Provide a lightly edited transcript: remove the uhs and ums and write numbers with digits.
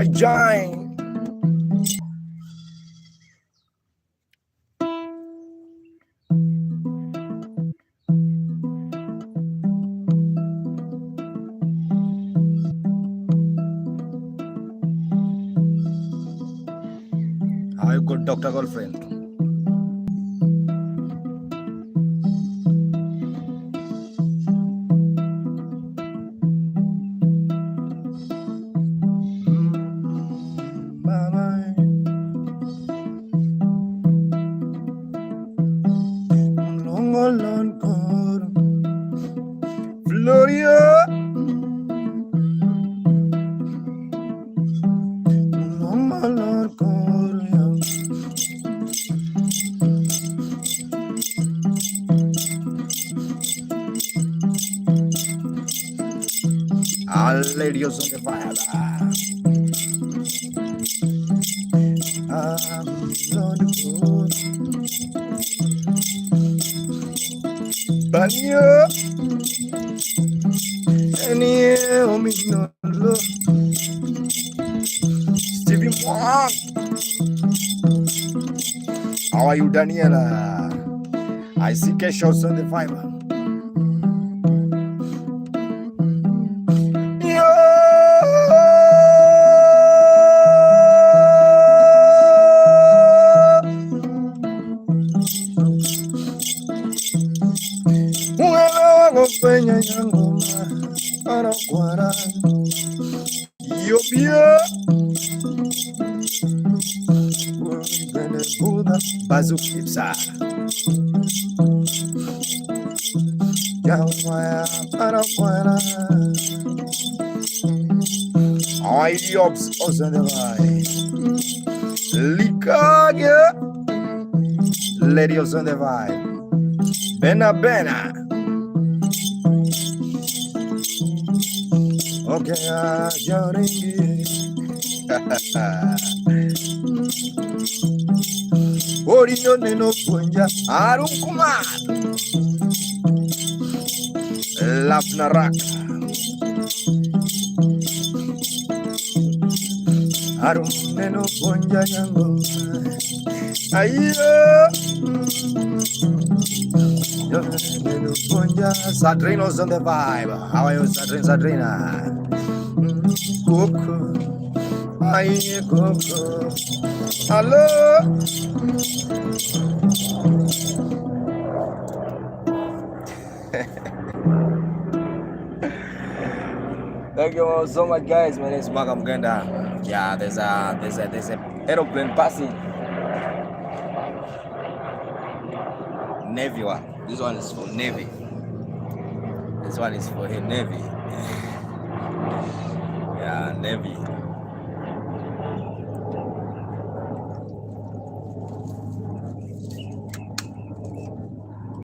Kajai. How you good, Dr. Girlfriend? Gloria. All ladies on the fire. I'm on the road. Banyo. Any me no look. Stevie Wong. How are you, Daniela? I see Kesha's on the fiber. Peña Yangoma, Araquara, Yopia, Buda, Bazukipsa, Yamaya, Araquara, Iops, Ozanavai, Likaga, Lady Ozanavai, Bena Bena. Okay, Johnny. Orino no punja, Arum Kumar. Lapnaraka. Arum no punja yango. Ayo. No punja. Sadrino's on the vibe. How are you, Sadrina? Coco, aye Coco, hello. Thank you so much, guys. My name is Kentmugenda. Yeah, there's a aeroplane passing. Navy one. This one is for Navy. This one is for Navy. Yeah, Navy.